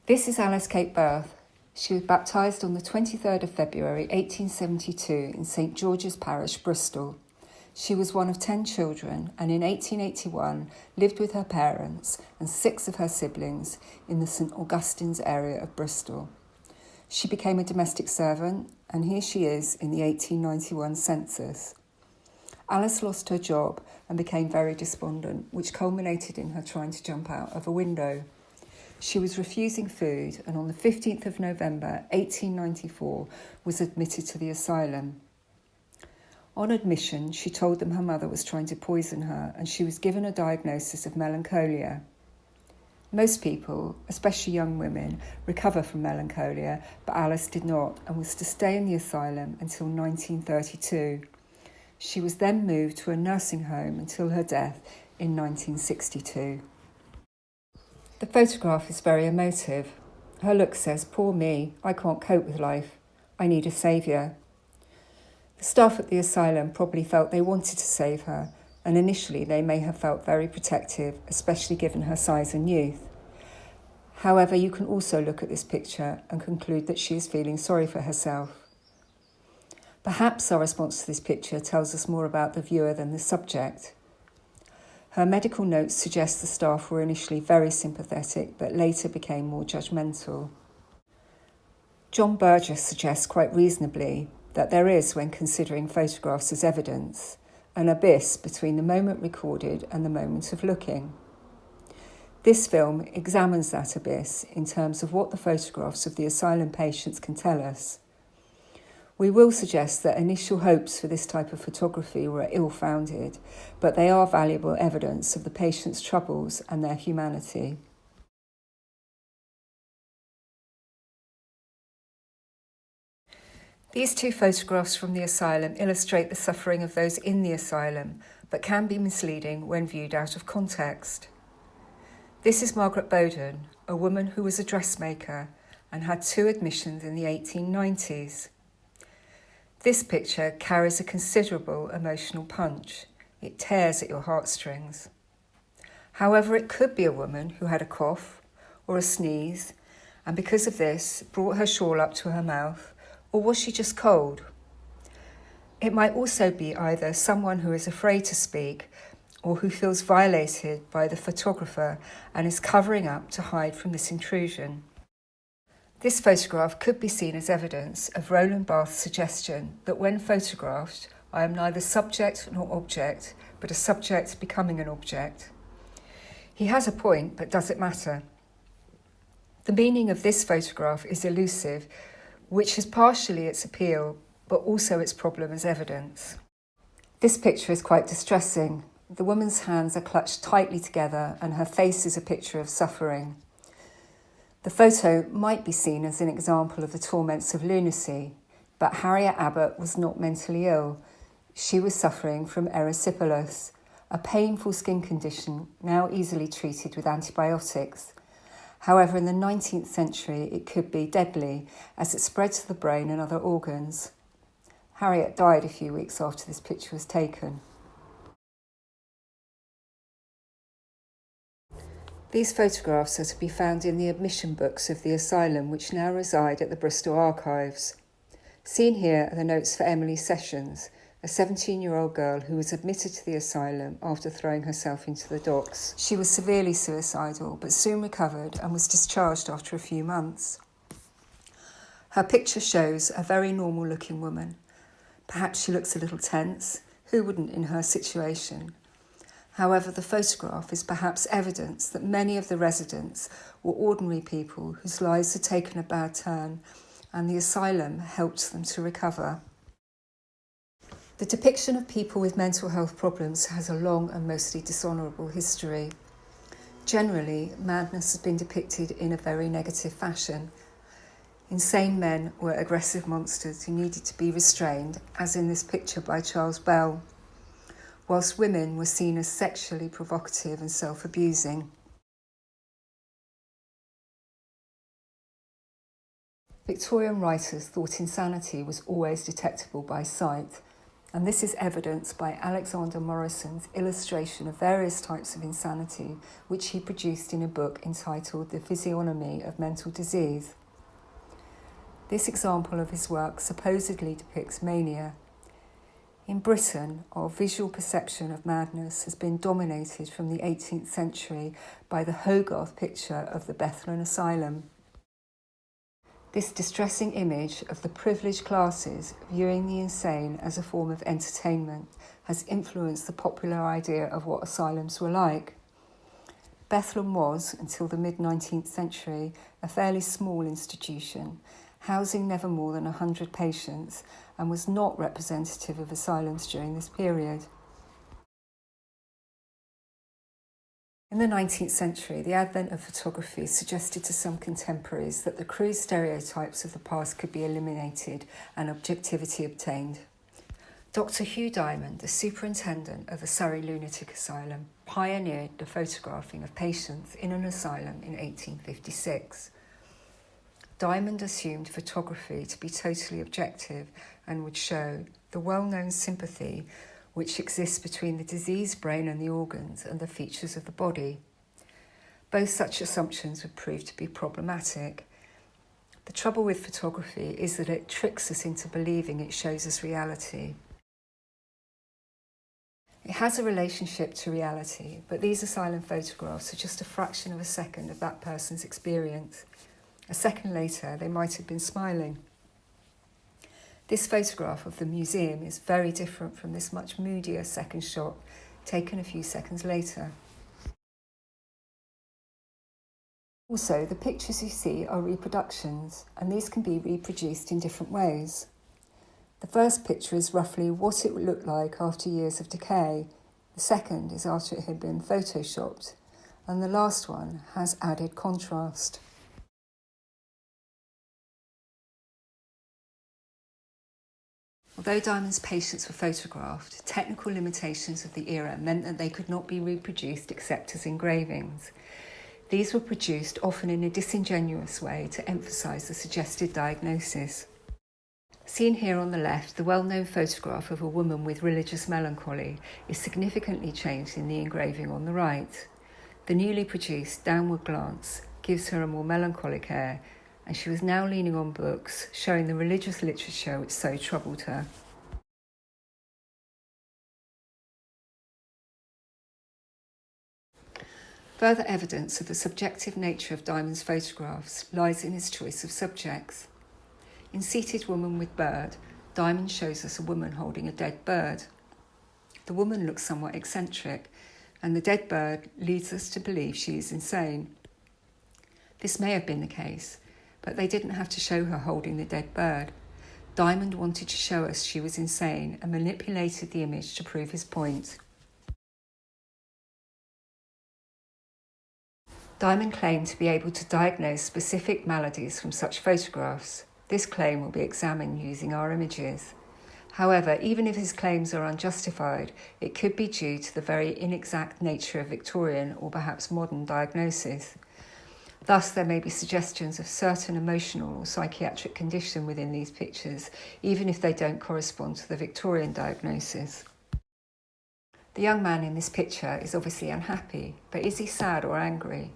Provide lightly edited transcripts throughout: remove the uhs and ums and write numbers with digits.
This is Alice Kate Birth. She was baptised on the 23rd of February 1872 in St George's Parish, Bristol. She was one of 10 children and in 1881 lived with her parents and 6 of her siblings in the St Augustine's area of Bristol. She became a domestic servant and here she is in the 1891 census. Alice lost her job and became very despondent, which culminated in her trying to jump out of a window. She was refusing food and on the 15th of November 1894 was admitted to the asylum. On admission, she told them her mother was trying to poison her and she was given a diagnosis of melancholia. Most people, especially young women, recover from melancholia, but Alice did not and was to stay in the asylum until 1932. She was then moved to a nursing home until her death in 1962. The photograph is very emotive. Her look says, "Poor me, I can't cope with life. I need a saviour." The staff at the asylum probably felt they wanted to save her, and initially they may have felt very protective, especially given her size and youth. However, you can also look at this picture and conclude that she is feeling sorry for herself. Perhaps our response to this picture tells us more about the viewer than the subject. Her medical notes suggest the staff were initially very sympathetic, but later became more judgmental. John Burgess suggests quite reasonably that there is, when considering photographs as evidence, an abyss between the moment recorded and the moment of looking. This film examines that abyss in terms of what the photographs of the asylum patients can tell us. We will suggest that initial hopes for this type of photography were ill-founded, but they are valuable evidence of the patient's troubles and their humanity. These 2 photographs from the asylum illustrate the suffering of those in the asylum, but can be misleading when viewed out of context. This is Margaret Bowden, a woman who was a dressmaker and had 2 admissions in the 1890s. This picture carries a considerable emotional punch. It tears at your heartstrings. However, it could be a woman who had a cough or a sneeze, and because of this, brought her shawl up to her mouth, or was she just cold? It might also be either someone who is afraid to speak or who feels violated by the photographer and is covering up to hide from this intrusion. This photograph could be seen as evidence of Roland Barthes's suggestion that when photographed, I am neither subject nor object, but a subject becoming an object. He has a point, but does it matter? The meaning of this photograph is elusive, which is partially its appeal, but also its problem as evidence. This picture is quite distressing. The woman's hands are clutched tightly together and her face is a picture of suffering. The photo might be seen as an example of the torments of lunacy, but Harriet Abbott was not mentally ill. She was suffering from erysipelas, a painful skin condition now easily treated with antibiotics. However, in the 19th century, it could be deadly as it spread to the brain and other organs. Harriet died a few weeks after this picture was taken. These photographs are to be found in the admission books of the asylum, which now reside at the Bristol Archives. Seen here are the notes for Emily Sessions, a 17-year-old girl who was admitted to the asylum after throwing herself into the docks. She was severely suicidal, but soon recovered and was discharged after a few months. Her picture shows a very normal-looking woman. Perhaps she looks a little tense. Who wouldn't in her situation? However, the photograph is perhaps evidence that many of the residents were ordinary people whose lives had taken a bad turn, and the asylum helped them to recover. The depiction of people with mental health problems has a long and mostly dishonourable history. Generally, madness has been depicted in a very negative fashion. Insane men were aggressive monsters who needed to be restrained, as in this picture by Charles Bell, whilst women were seen as sexually provocative and self-abusing. Victorian writers thought insanity was always detectable by sight, and this is evidenced by Alexander Morrison's illustration of various types of insanity, which he produced in a book entitled The Physiognomy of Mental Disease. This example of his work supposedly depicts mania. In Britain, our visual perception of madness has been dominated from the 18th century by the Hogarth picture of the Bethlehem Asylum. This distressing image of the privileged classes viewing the insane as a form of entertainment has influenced the popular idea of what asylums were like. Bethlehem was, until the mid-19th century, a fairly small institution, housing never more than 100 patients, and was not representative of asylums during this period. In the 19th century, the advent of photography suggested to some contemporaries that the crude stereotypes of the past could be eliminated and objectivity obtained. Dr. Hugh Diamond, the superintendent of the Surrey Lunatic Asylum, pioneered the photographing of patients in an asylum in 1856. Diamond assumed photography to be totally objective and would show the well-known sympathy which exists between the diseased brain and the organs and the features of the body. Both such assumptions would prove to be problematic. The trouble with photography is that it tricks us into believing it shows us reality. It has a relationship to reality, but these asylum photographs are just a fraction of a second of that person's experience. A second later, they might have been smiling. This photograph of the museum is very different from this much moodier second shot taken a few seconds later. Also, the pictures you see are reproductions, and these can be reproduced in different ways. The first picture is roughly what it would look like after years of decay. The second is after it had been photoshopped, and the last one has added contrast. Although Diamond's patients were photographed, technical limitations of the era meant that they could not be reproduced except as engravings. These were produced often in a disingenuous way to emphasise the suggested diagnosis. Seen here on the left, the well-known photograph of a woman with religious melancholy is significantly changed in the engraving on the right. The newly produced downward glance gives her a more melancholic air, and she was now leaning on books, showing the religious literature which so troubled her. Further evidence of the subjective nature of Diamond's photographs lies in his choice of subjects. In Seated Woman with Bird, Diamond shows us a woman holding a dead bird. The woman looks somewhat eccentric, and the dead bird leads us to believe she is insane. This may have been the case, but they didn't have to show her holding the dead bird. Diamond wanted to show us she was insane and manipulated the image to prove his point. Diamond claimed to be able to diagnose specific maladies from such photographs. This claim will be examined using our images. However, even if his claims are unjustified, it could be due to the very inexact nature of Victorian or perhaps modern diagnosis. Thus, there may be suggestions of certain emotional or psychiatric condition within these pictures, even if they don't correspond to the Victorian diagnosis. The young man in this picture is obviously unhappy, but is he sad or angry?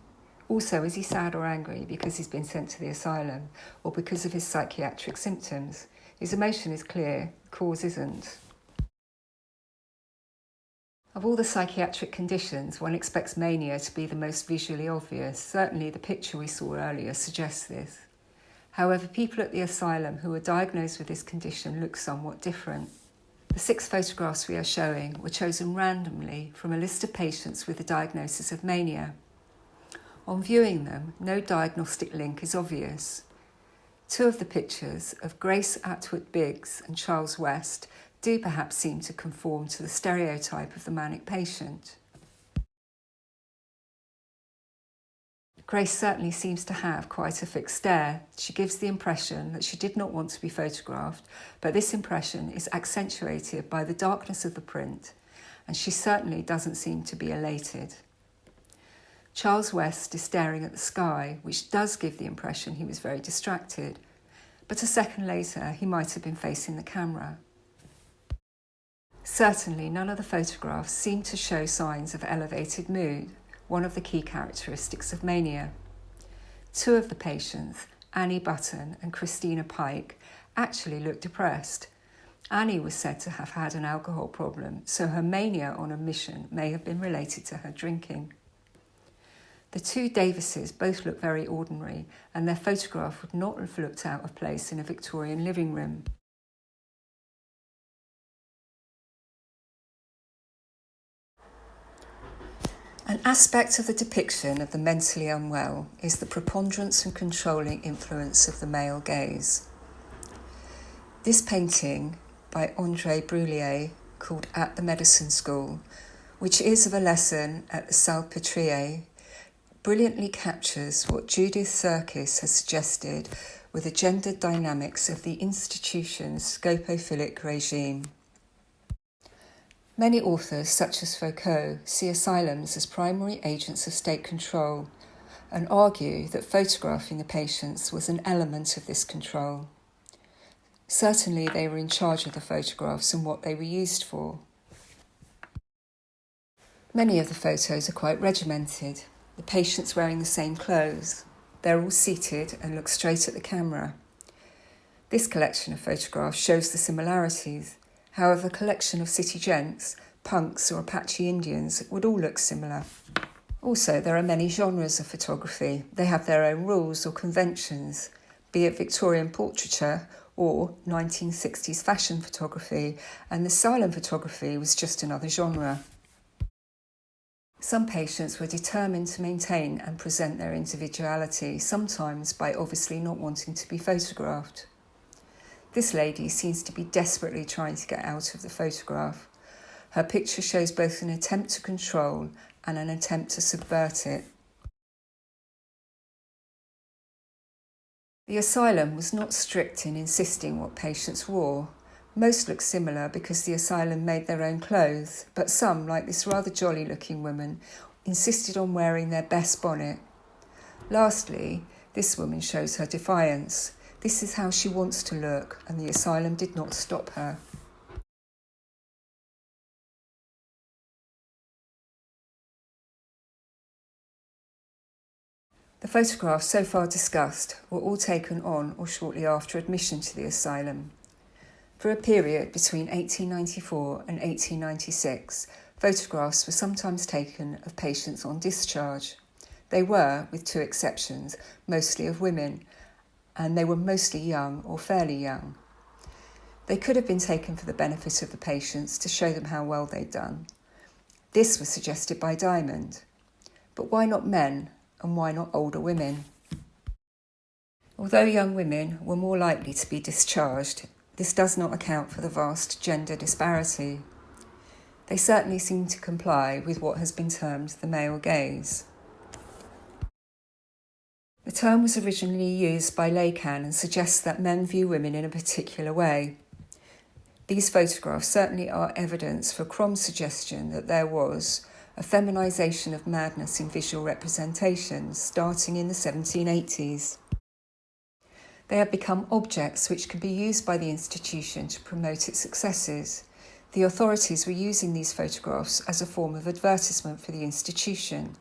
Also, is he sad or angry because he's been sent to the asylum or because of his psychiatric symptoms? His emotion is clear, the cause isn't. Of all the psychiatric conditions, one expects mania to be the most visually obvious. Certainly the picture we saw earlier suggests this. However, people at the asylum who were diagnosed with this condition look somewhat different. The 6 photographs we are showing were chosen randomly from a list of patients with a diagnosis of mania. On viewing them, no diagnostic link is obvious. 2 of the pictures of Grace Atwood Biggs and Charles West do perhaps seem to conform to the stereotype of the manic patient. Grace certainly seems to have quite a fixed stare. She gives the impression that she did not want to be photographed, but this impression is accentuated by the darkness of the print, and she certainly doesn't seem to be elated. Charles West is staring at the sky, which does give the impression he was very distracted, but a second later he might have been facing the camera. Certainly, none of the photographs seem to show signs of elevated mood, one of the key characteristics of mania. 2 of the patients, Annie Button and Christina Pike, actually looked depressed. Annie was said to have had an alcohol problem, so her mania on a mission may have been related to her drinking. The 2 Davises both look very ordinary, and their photograph would not have looked out of place in a Victorian living room. An aspect of the depiction of the mentally unwell is the preponderance and controlling influence of the male gaze. This painting by André Brullier, called At the Medicine School, which is of a lesson at the Salpêtrière, brilliantly captures what Judith Serkis has suggested with the gendered dynamics of the institution's scopophilic regime. Many authors, such as Foucault, see asylums as primary agents of state control and argue that photographing the patients was an element of this control. Certainly they were in charge of the photographs and what they were used for. Many of the photos are quite regimented, the patients wearing the same clothes. They're all seated and look straight at the camera. This collection of photographs shows the similarities. However, a collection of city gents, punks or Apache Indians would all look similar. Also, there are many genres of photography. They have their own rules or conventions, be it Victorian portraiture or 1960s fashion photography, and the asylum photography was just another genre. Some patients were determined to maintain and present their individuality, sometimes by obviously not wanting to be photographed. This lady seems to be desperately trying to get out of the photograph. Her picture shows both an attempt to control and an attempt to subvert it. The asylum was not strict in insisting what patients wore. Most looked similar because the asylum made their own clothes, but some, like this rather jolly-looking woman, insisted on wearing their best bonnet. Lastly, this woman shows her defiance. This is how she wants to look, and the asylum did not stop her. The photographs so far discussed were all taken on or shortly after admission to the asylum. For a period between 1894 and 1896, photographs were sometimes taken of patients on discharge. They were, with 2 exceptions, mostly of women, and they were mostly young or fairly young. They could have been taken for the benefit of the patients to show them how well they'd done. This was suggested by Diamond. But why not men, and why not older women? Although young women were more likely to be discharged, this does not account for the vast gender disparity. They certainly seem to comply with what has been termed the male gaze. The term was originally used by Lacan and suggests that men view women in a particular way. These photographs certainly are evidence for Crom's suggestion that there was a feminisation of madness in visual representations starting in the 1780s. They have become objects which can be used by the institution to promote its successes. The authorities were using these photographs as a form of advertisement for the institution.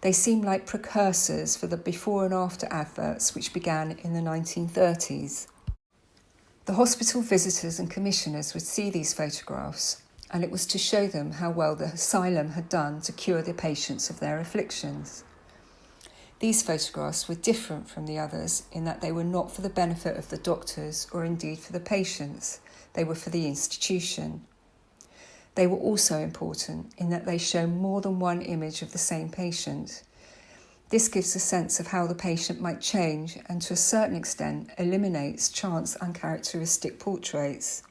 They seem like precursors for the before and after adverts which began in the 1930s. The hospital visitors and commissioners would see these photographs, and it was to show them how well the asylum had done to cure the patients of their afflictions. These photographs were different from the others in that they were not for the benefit of the doctors or indeed for the patients, they were for the institution. They were also important in that they show more than one image of the same patient. This gives a sense of how the patient might change and to a certain extent eliminates chance uncharacteristic portraits.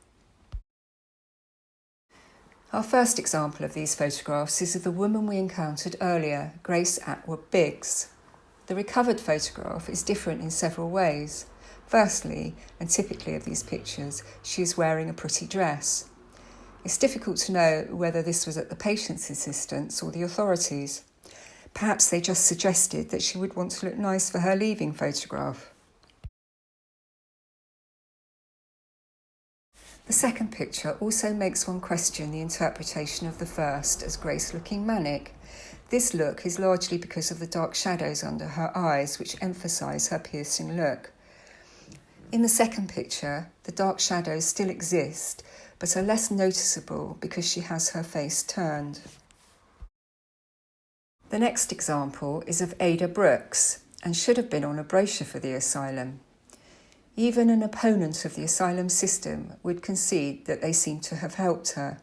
Our first example of these photographs is of the woman we encountered earlier, Grace Atwood Biggs. The recovered photograph is different in several ways. Firstly, and typically of these pictures, she is wearing a pretty dress. It's difficult to know whether this was at the patient's insistence or the authorities. Perhaps they just suggested that she would want to look nice for her leaving photograph. The second picture also makes one question the interpretation of the first as Grace looking manic. This look is largely because of the dark shadows under her eyes, which emphasise her piercing look. In the second picture, the dark shadows still exist, but are less noticeable because she has her face turned. The next example is of Ada Brooks, and should have been on a brochure for the asylum. Even an opponent of the asylum system would concede that they seem to have helped her.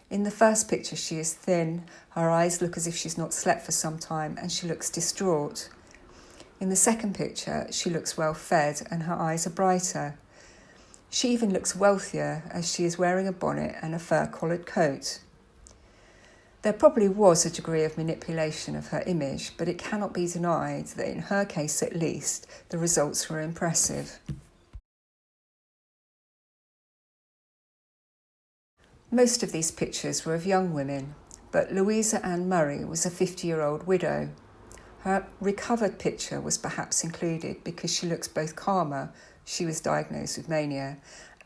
In the first picture, she is thin, her eyes look as if she's not slept for some time, and she looks distraught. In the second picture, she looks well fed and her eyes are brighter. She even looks wealthier as she is wearing a bonnet and a fur-collared coat. There probably was a degree of manipulation of her image, but it cannot be denied that in her case at least, the results were impressive. Most of these pictures were of young women, but Louisa Ann Murray was a 50-year-old widow. Her recovered picture was perhaps included because she looks both calmer, she was diagnosed with mania,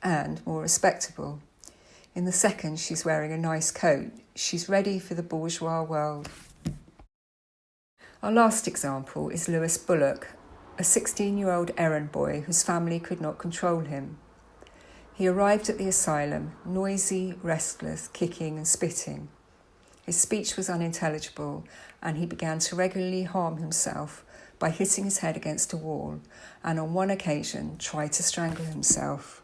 and more respectable. In the second, she's wearing a nice coat. She's ready for the bourgeois world. Our last example is Lewis Bullock, a 16-year-old errand boy whose family could not control him. He arrived at the asylum, noisy, restless, kicking and spitting. His speech was unintelligible, and he began to regularly harm himself by hitting his head against a wall, and on one occasion tried to strangle himself.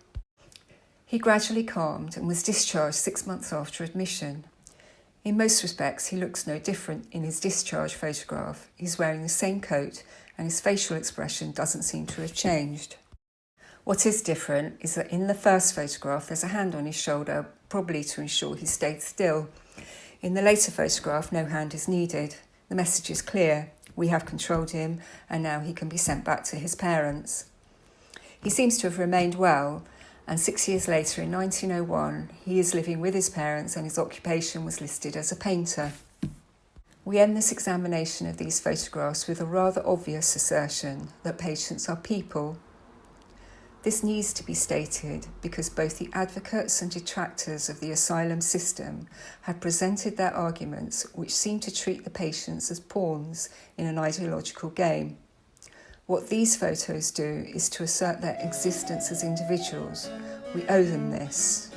He gradually calmed and was discharged 6 months after admission. In most respects, he looks no different in his discharge photograph. He's wearing the same coat, and his facial expression doesn't seem to have changed. What is different is that in the first photograph there's a hand on his shoulder, probably to ensure he stayed still. In the later photograph, no hand is needed. The message is clear. We have controlled him, and now he can be sent back to his parents. He seems to have remained well, and 6 years later, in 1901, he is living with his parents and his occupation was listed as a painter. We end this examination of these photographs with a rather obvious assertion that patients are people. This needs to be stated because both the advocates and detractors of the asylum system have presented their arguments which seem to treat the patients as pawns in an ideological game. What these photos do is to assert their existence as individuals. We owe them this.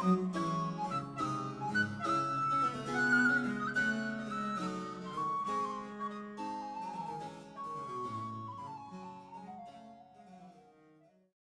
you.